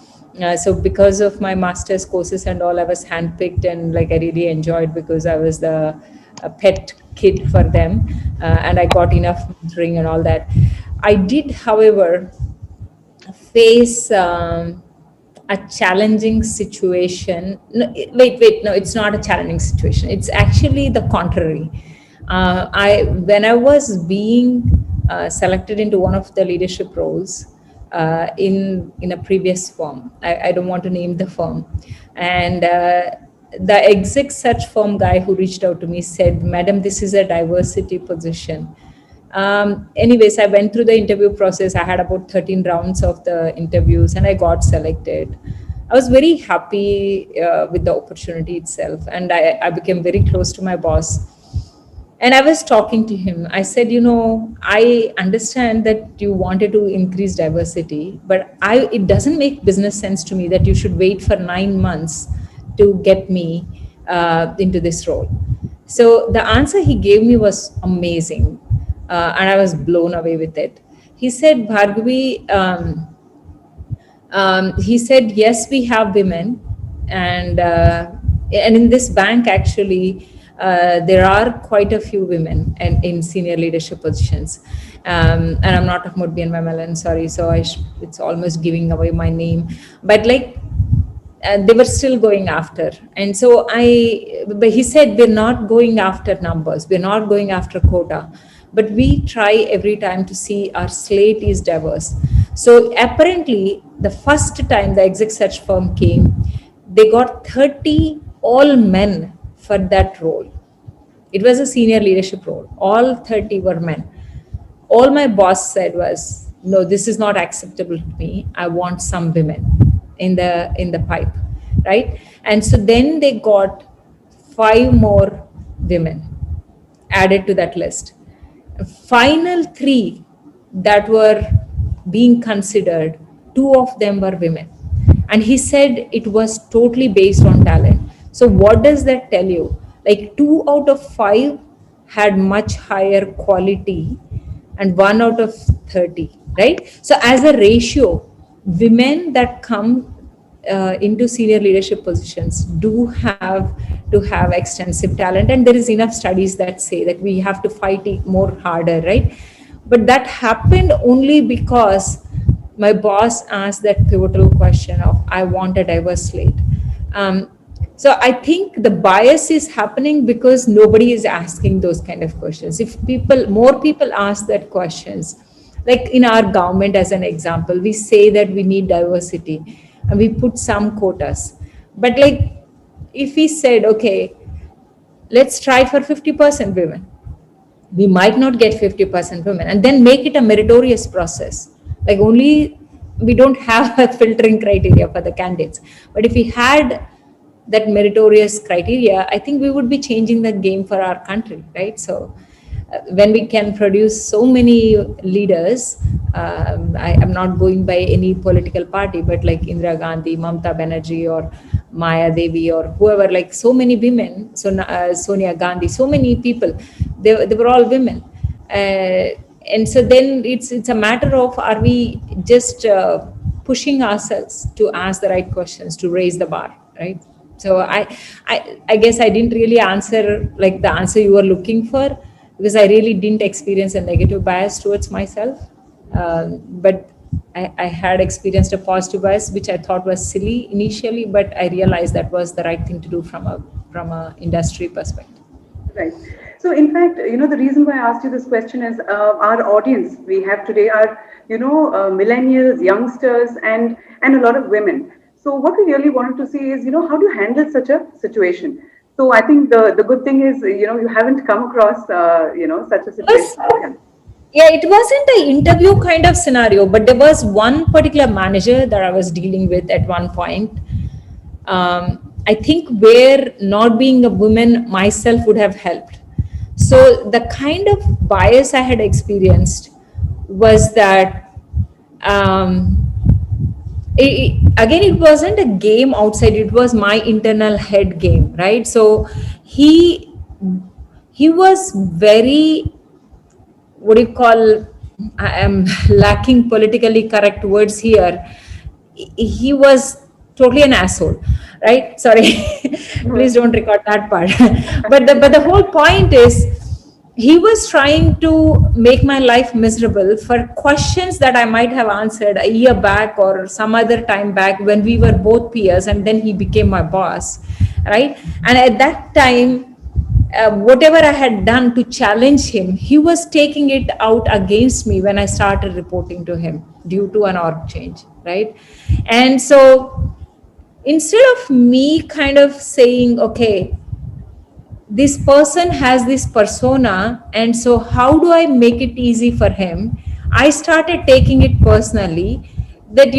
So because of my master's courses and all, I was handpicked, and like I really enjoyed, because I was the pet kid for them, and I got enough mentoring and all that. I did, however, face a challenging situation. No, it's not a challenging situation. It's actually the contrary. When I was being selected into one of the leadership roles in a previous firm. I don't want to name the firm. And the exec search firm guy who reached out to me said, "Madam, this is a diversity position." Anyways, I went through the interview process. I had about 13 rounds of the interviews and I got selected. I was very happy with the opportunity itself, and I became very close to my boss. And I was talking to him. I said, I understand that you wanted to increase diversity, but it doesn't make business sense to me that you should wait for 9 months to get me into this role. So the answer he gave me was amazing, and I was blown away with it. He said, "Bhargavi, he said, yes, we have women, and in this bank, actually, there are quite a few women and in senior leadership positions. And I'm not talking about BNY Mellon, sorry. So it's almost giving away my name. But they were still going after. And so but he said, we're not going after numbers. We're not going after quota. But we try every time to see our slate is diverse. So apparently, the first time the exec search firm came, they got 30 all men for that role. It was a senior leadership role. All 30 were men. All my boss said was, no, this is not acceptable to me. I want some women in the pipe, right? And so then they got 5 more women added to that list. Final 3 that were being considered, 2 of them were women. And he said it was totally based on talent. So what does that tell you? 2 out of 5 had much higher quality and 1 out of 30, right? So as a ratio, women that come into senior leadership positions do have to have extensive talent. And there is enough studies that say that we have to fight it more harder, right? But that happened only because my boss asked that pivotal question of, I want a diverse slate. So I think the bias is happening because nobody is asking those kind of questions. If more people ask that questions, like in our government as an example, we say that we need diversity and we put some quotas. But if we said, okay, let's try for 50% women, we might not get 50% women, and then make it a meritorious process. We don't have a filtering criteria for the candidates. But if we had that meritorious criteria, I think we would be changing the game for our country, right? So when we can produce so many leaders, I am not going by any political party, but like Indira Gandhi, Mamata Banerjee, or Maya Devi, or whoever, so many women, Sonia Gandhi, so many people, they were all women. And so then it's a matter of, are we just pushing ourselves to ask the right questions, to raise the bar, right? So I guess I didn't really answer the answer you were looking for, because I really didn't experience a negative bias towards myself. But I had experienced a positive bias, which I thought was silly initially, but I realized that was the right thing to do from a industry perspective. Right. So in fact, the reason why I asked you this question is our audience we have today are, millennials, youngsters, and a lot of women. So what we really wanted to see is, how do you handle such a situation? So I think the good thing is, you haven't come across, such a situation. Yeah, it wasn't an interview kind of scenario, but there was one particular manager that I was dealing with at one point. I think where not being a woman myself would have helped. So the kind of bias I had experienced was that, it wasn't a game outside, it was my internal head game, right? So he was very, I am lacking politically correct words here. He was totally an asshole, right? Sorry, please don't record that part. But the whole point is, he was trying to make my life miserable for questions that I might have answered a year back or some other time back when we were both peers, and then he became my boss, right? And at that time, whatever I had done to challenge him, he was taking it out against me when I started reporting to him due to an org change, right? And so instead of me kind of saying, okay, this person has this persona, and so how do I make it easy for him? I started taking it personally that,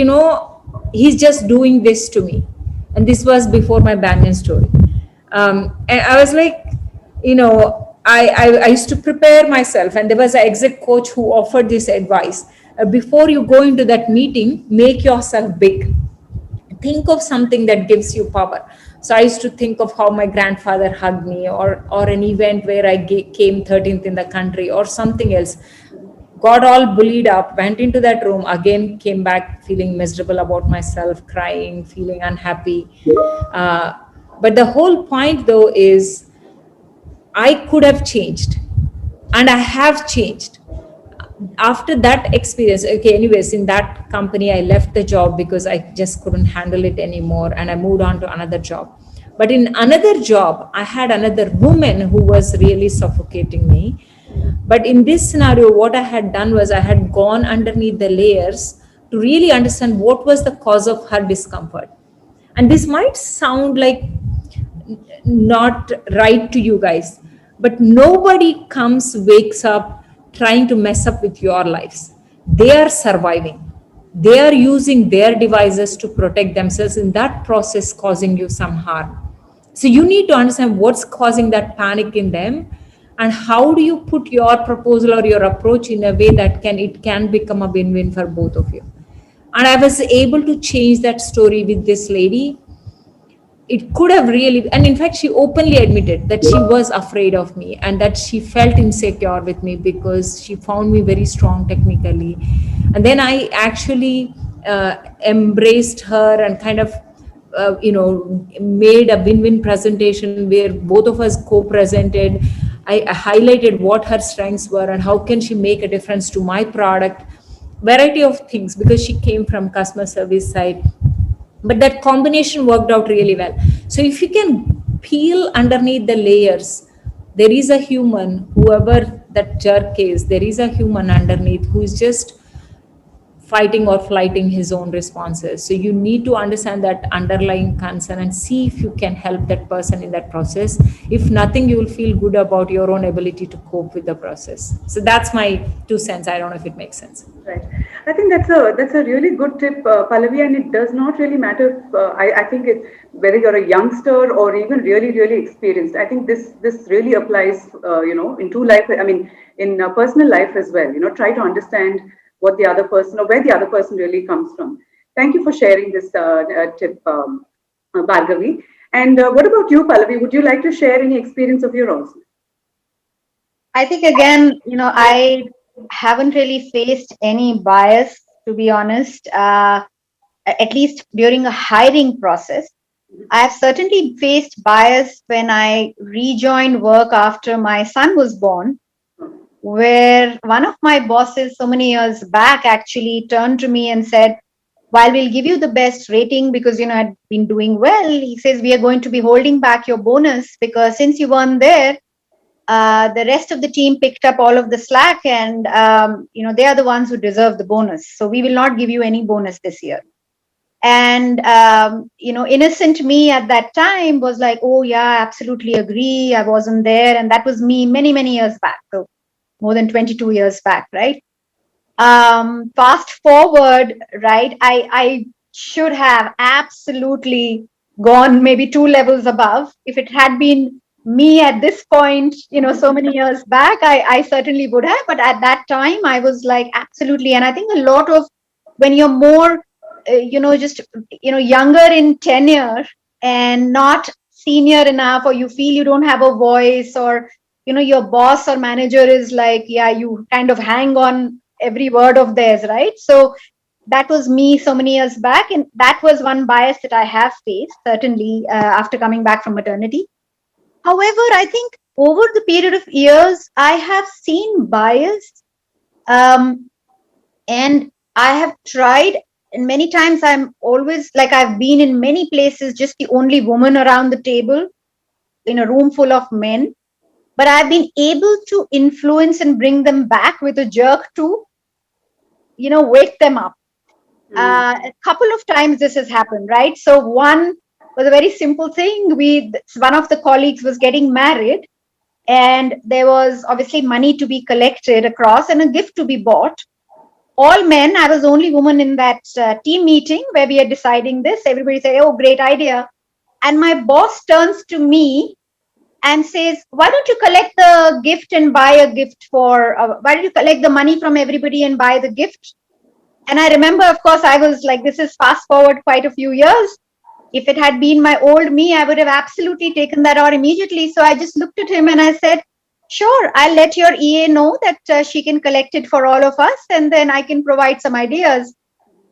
he's just doing this to me. And this was before my Banyan story. And I was like, I used to prepare myself, and there was an exec coach who offered this advice. Before you go into that meeting, make yourself big. Think of something that gives you power. So I used to think of how my grandfather hugged me, or an event where I came 13th in the country, or something else. Got all bullied up, went into that room, again came back feeling miserable about myself, crying, feeling unhappy. But the whole point though is I could have changed, and I have changed. After that experience, okay, anyways, in that company, I left the job because I just couldn't handle it anymore, and I moved on to another job. But in another job, I had another woman who was really suffocating me. But in this scenario, what I had done was I had gone underneath the layers to really understand what was the cause of her discomfort. And this might sound like not right to you guys, but nobody wakes up trying to mess up with your lives. They are surviving. They are using their devices to protect themselves, in that process causing you some harm. So you need to understand what's causing that panic in them, and how do you put your proposal or your approach in a way that it can become a win-win for both of you. And I was able to change that story with this lady. It could have really, and in fact, she openly admitted that she was afraid of me, and that she felt insecure with me because she found me very strong technically. And then I actually embraced her and kind of made a win-win presentation where both of us co-presented. I highlighted what her strengths were and how can she make a difference to my product, variety of things, because she came from customer service side. But that combination worked out really well. So if you can peel underneath the layers, there is a human, whoever that jerk is, there is a human underneath who is just fighting or flighting his own responses. So you need to understand that underlying concern and see if you can help that person in that process. If nothing, you will feel good about your own ability to cope with the process. So that's my 2 cents. I don't know if it makes sense. Right. I think that's a really good tip, Pallavi, and it does not really matter. I think whether you're a youngster or even really, really experienced. I think this really applies, into life. I mean, in personal life as well. Try to understand what the other person, or where the other person really comes from. Thank you for sharing this tip, Bhargavi. And what about you, Pallavi? Would you like to share any experience of yours? I think again, I haven't really faced any bias, to be honest, at least during a hiring process. I have certainly faced bias when I rejoined work after my son was born, where one of my bosses so many years back actually turned to me and said, while we'll give you the best rating because, I'd been doing well, he says, we are going to be holding back your bonus because since you weren't there, the rest of the team picked up all of the slack, and, they are the ones who deserve the bonus. So we will not give you any bonus this year. And, innocent me at that time was like, oh yeah, absolutely agree. I wasn't there. And that was me many, many years back. So more than 22 years back, right? Fast forward, right? I should have absolutely gone maybe 2 levels above. If it had been me at this point, so many years back, I certainly would have. But at that time, I was like, absolutely. And I think a lot of when you're more, younger in tenure and not senior enough, or you feel you don't have a voice, or your boss or manager is like, yeah, you kind of hang on every word of theirs, right? So that was me so many years back. And that was one bias that I have faced, certainly, after coming back from maternity. However, I think over the period of years, I have seen bias. And I have tried, and many times I'm always like, I've been in many places, just the only woman around the table in a room full of men. but I've been able to influence and bring them back with a jerk to, wake them up. A couple of times this has happened, right? So one was a very simple thing. One of the colleagues was getting married, and there was obviously money to be collected across and a gift to be bought. All men. I was the only woman in that team meeting where we are deciding this. Everybody said, "Oh, great idea." And my boss turns to me and says, "Why don't you collect the gift and buy a gift for, why don't you collect the money from everybody and buy the gift?" And I remember, of course, I was like, this is fast forward quite a few years. If it had been my old me, I would have absolutely taken that out immediately. So I just looked at him and I said, "Sure, I'll let your EA know that she can collect it for all of us, and then I can provide some ideas."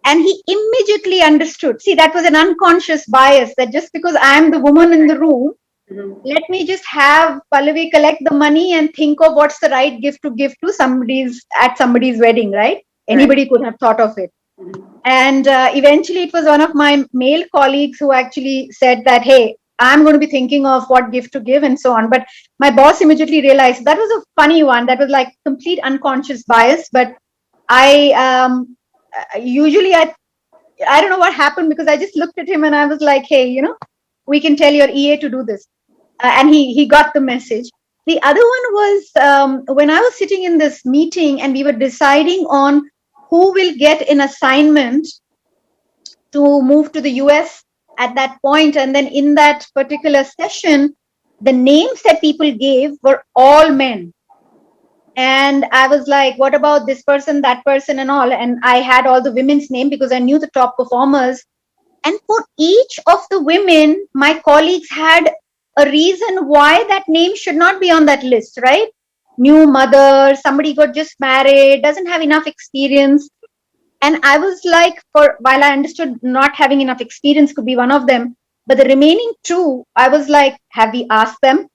And he immediately understood. See, that was an unconscious bias, that just because I'm the woman in the room, let me just have Pallavi collect the money and think of what's the right gift to give to somebody's wedding, right? Anybody could have thought of it. And eventually it was one of my male colleagues who actually said that, "Hey, I'm going to be thinking of what gift to give," and so on. But my boss immediately realized that was a funny one. That was like complete unconscious bias. But I usually I don't know what happened, because I just looked at him and I was like, "Hey, we can tell your EA to do this." And he got the message. The other one was when I was sitting in this meeting and we were deciding on who will get an assignment to move to the US at that point. And then in that particular session, the names that people gave were all men. And I was like, "What about this person, that person, and all?" And I had all the women's name because I knew the top performers. And for each of the women, my colleagues had a reason why that name should not be on that list, right? New mother, somebody got just married, doesn't have enough experience. And I was like, while I understood not having enough experience could be one of them, but the remaining two, I was like, have we asked them?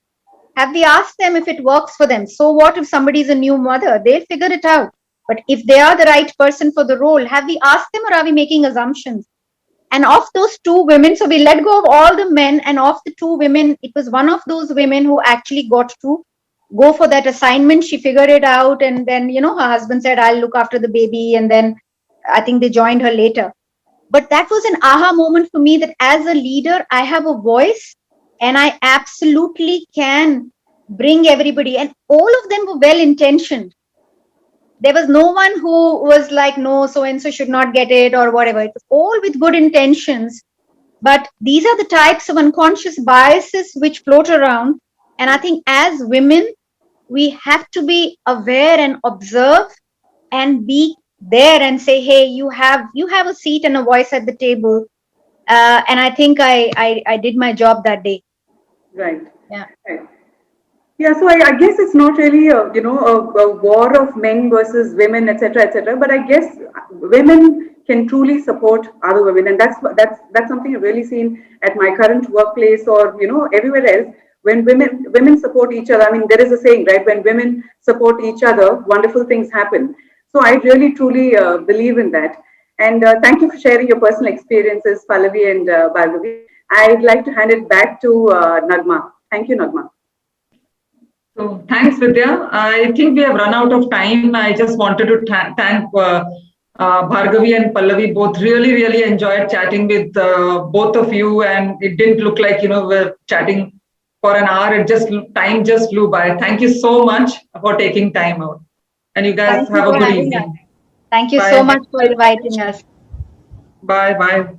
Have we asked them if it works for them? So what if somebody's a new mother? They'll figure it out. But if they are the right person for the role, have we asked them, or are we making assumptions? And of those two women, so we let go of all the men, and of the two women, it was one of those women who actually got to go for that assignment. She figured it out, and then, her husband said, "I'll look after the baby," and then I think they joined her later. But that was an aha moment for me, that as a leader, I have a voice and I absolutely can bring everybody, and all of them were well intentioned. There was no one who was like, "No, so and so should not get it," or whatever. It was all with good intentions. But these are the types of unconscious biases which float around. And I think as women, we have to be aware and observe and be there and say, "Hey, you have a seat and a voice at the table." And I think I did my job that day. Right. Yeah. Right. Yeah, so I guess it's not really a war of men versus women, etc., etc. But I guess women can truly support other women, and that's something I've really seen at my current workplace, or everywhere else. When women support each other, I mean, there is a saying, right? When women support each other, wonderful things happen. So I really truly believe in that. And thank you for sharing your personal experiences, Pallavi and Bhargavi. I'd like to hand it back to Nagma. Thank you, Nagma. So thanks, Vidya. I think we have run out of time. I just wanted to thank Bhargavi and Pallavi. Both really enjoyed chatting with both of you, and it didn't look like we're chatting for an hour. Time just flew by. Thank you so much for taking time out, and you guys have a good evening. Thank you Bye. so much for inviting us. Bye.